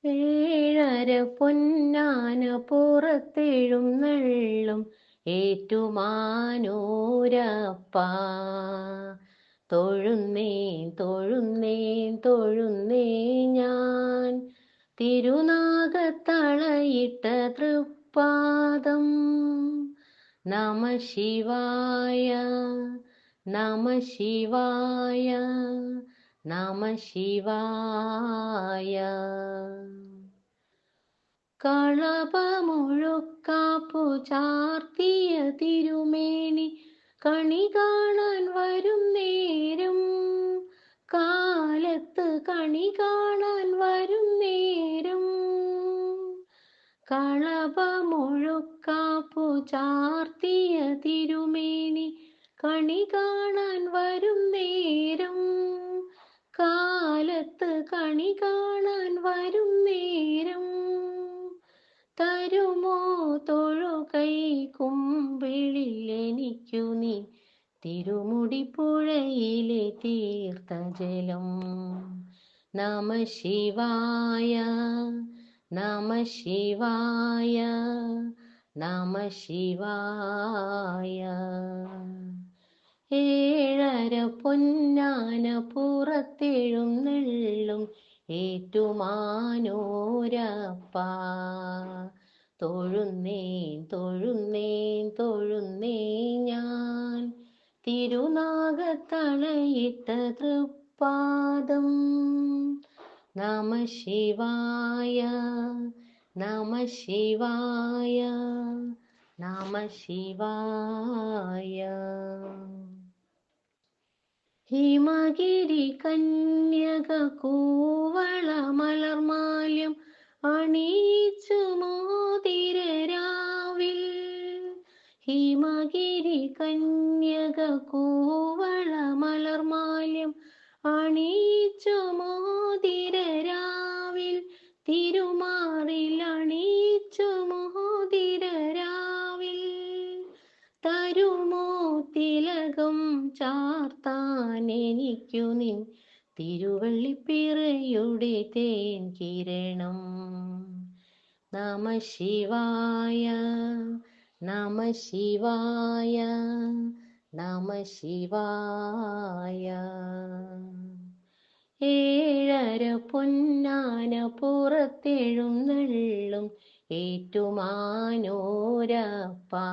ഏഴര പൊന്നാന പുറത്തെഴുന്നള്ളും ഏറ്റുമാനൂരപ്പാ. തൊഴുന്നേൻ തൊഴുന്നേൻ തൊഴുന്നേ ഞാൻ തിരുനാഗത്തളയിട്ട തൃപ്പാദം. നമ ശിവായ നമ ശിവായ നമ ശിവായ. കളഭമുഴുക്കാപ്പു ചാർത്തിയ തിരുമേനി കണി കാണാൻ വരും നേരം, കാലത്ത് കണി കാണാൻ വരും നേരം. കളഭമുഴുക്കാപ്പു ചാർത്തിയ തിരുമേനി കണി കാണാൻ വരും നേരം, കാലത്ത് കണി കാണാൻ വരും നേരം. തരുമോ തൊഴുകൈ കുമ്പിളിൽ എനിക്കു നീ തിരുമുടിപ്പുഴയിലെ തീർത്ഥജലം. നമ ശിവായ നമ ശിവായ നമ ശിവായ. ഏഴര പൊന്നാന പുറത്തെഴുന്നള്ളും ഏറ്റുമാനൂരപ്പാ. തൊഴുന്നേൻ തൊഴുന്നേൻ തൊഴുന്നേ ഞാൻ തിരുനാഗത്തളയിട്ട തൃപ്പാദം. നമ ശിവായ നമ ശിവായ നമ ശിവായ. ഹിമഗിരി കന്യക കൂവള മലർമാല്യം അണിയിച്ചു മോതിരരാവിൽ. ഹിമഗിരി കന്യക കൂവള മലർമാല്യം അണിയിച്ചു മോതിരരാവിൽ. തിരുമാറിൽ അണിയിച്ചു മോതിരരാവിൽ. തരുമോ തിലകം ചാർത്താൻ എനിക്കു നിൻ തിരുവള്ളിപ്പിറയുടെ തേൻ കിരണം. നമ ശിവായ നമ ശിവായ നമ ശിവായ. ഏഴര പൊന്നാന പുറത്തെഴുന്നള്ളും ഏറ്റുമാനൂരപ്പാ.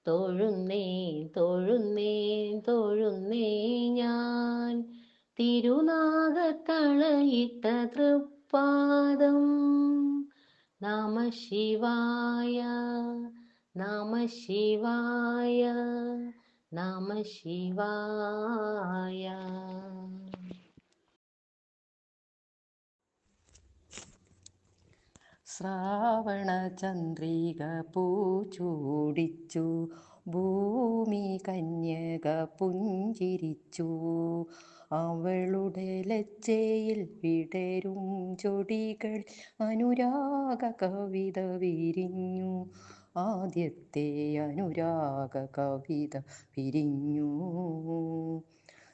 തൊഴുന്നേൻ തൊഴുന്നേൻ തൊഴുന്നേ ഞാൻ തിരുനാഗത്തളയിട്ട തൃപ്പാദം. നമ ശിവായ നമ ശിവായ നമ ശിവായ. ശ്രാവണചന്ദ്രിക പൂച്ചൂടിച്ചു, ഭൂമി കന്യക പുഞ്ചിരിച്ചു. അവളുടെ ലജ്ജയിൽ വിടരും ചൊടികൾ അനുരാഗ കവിത വിരിഞ്ഞു. ആദ്യത്തെ അനുരാഗ കവിത വിരിഞ്ഞു.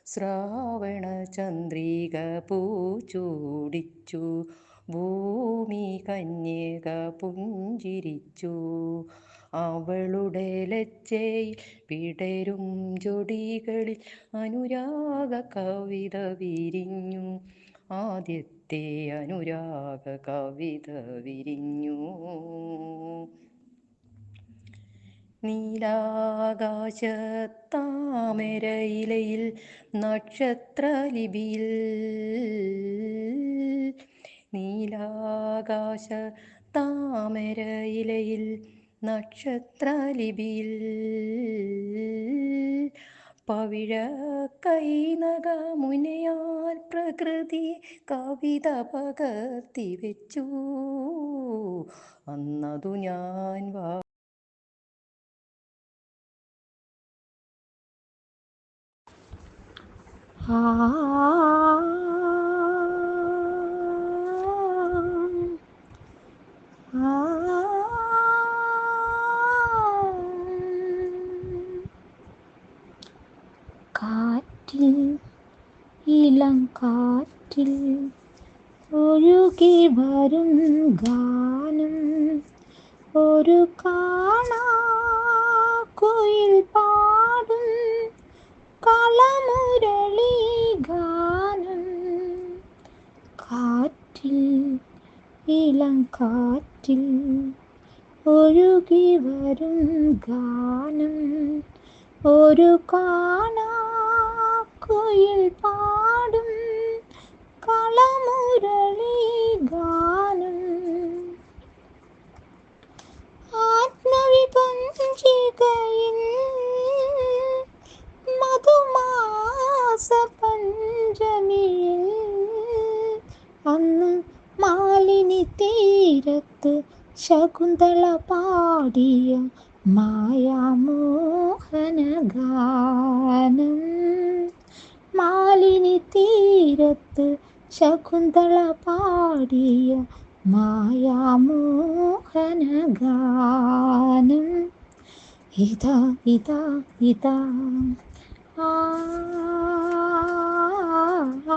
ശ്രാവണചന്ദ്രിക പൂച്ചൂടിച്ചു, ഭൂമി കന്യക പുഞ്ചിരിച്ചു. അവളുടെ ലജ്ജയിൽ വിടരും ജോഡികളിൽ അനുരാഗ കവിത വിരിഞ്ഞു. ആദ്യത്തെ അനുരാഗ കവിത വിരിഞ്ഞു. നീലാകാശത്താമരയിലയിൽ നക്ഷത്രലിപിയിൽ, നീലാകാശത്താമരയിലയിൽ നക്ഷത്രലിപിയിൽ, പവിഴ കൈനകമുനയാൽ പ്രകൃതി കവിത പകർത്തി വെച്ചു. അന്നതു ഞാൻ കാറ്റിൽ ഇളം കാറ്റിൽ ഒഴുകി വരും ഗാനം ഒരു കാണാക്കുയിൽ പാടും കളമുരളി ഗാനം കാറ്റിൽ ഇളം കാറ്റിൽ ഒഴുകി വരും ഗാനം ഒരു കാണാക്കുയിൽ പാടും കളമുരളി ഗാനം ആത്മവിപഞ്ചികയിൽ മധുമാസ പഞ്ചമിയിൽ അന്ന് മാലിനി തീരത്ത് ശകുന്തള പാടിയ മായാമോഹന ഗാനം മാലിനി തീരത്ത് ശകുന്തള പാടിയ മായാമോഹന ഗാനം ഇതാ ഇതാ ഇതാ ആ ആ,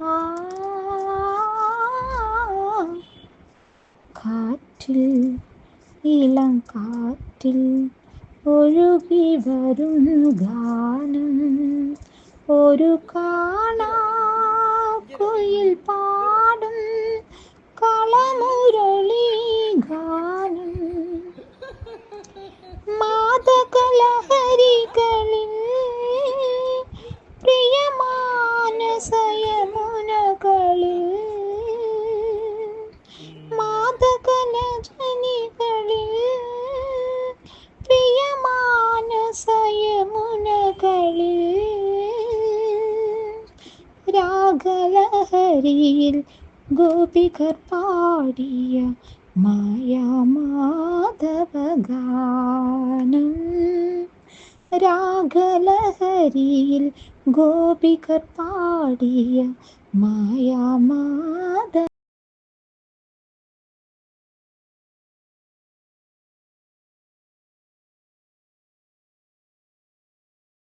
ആ, കാറ്റിൽ ഇളം കാറ്റിൽ ഒഴുകി വരും ഗാനം ഒരു കാണാക്കുയിൽ പാടും കളമുരളി ഗാനം മാതകലഹരികളിൽ പ്രിയമാനസയമുനകളിൽ മാതകലജനികളിൽ പ്രിയമാനസയമുനകളിൽ രാഗലഹരിയിൽ ഗോപികർ പാടിയ മായാമാധവഗാനം രാഗലഹരിയിൽ ഗോപികർ പാടിയ മായാമാധവ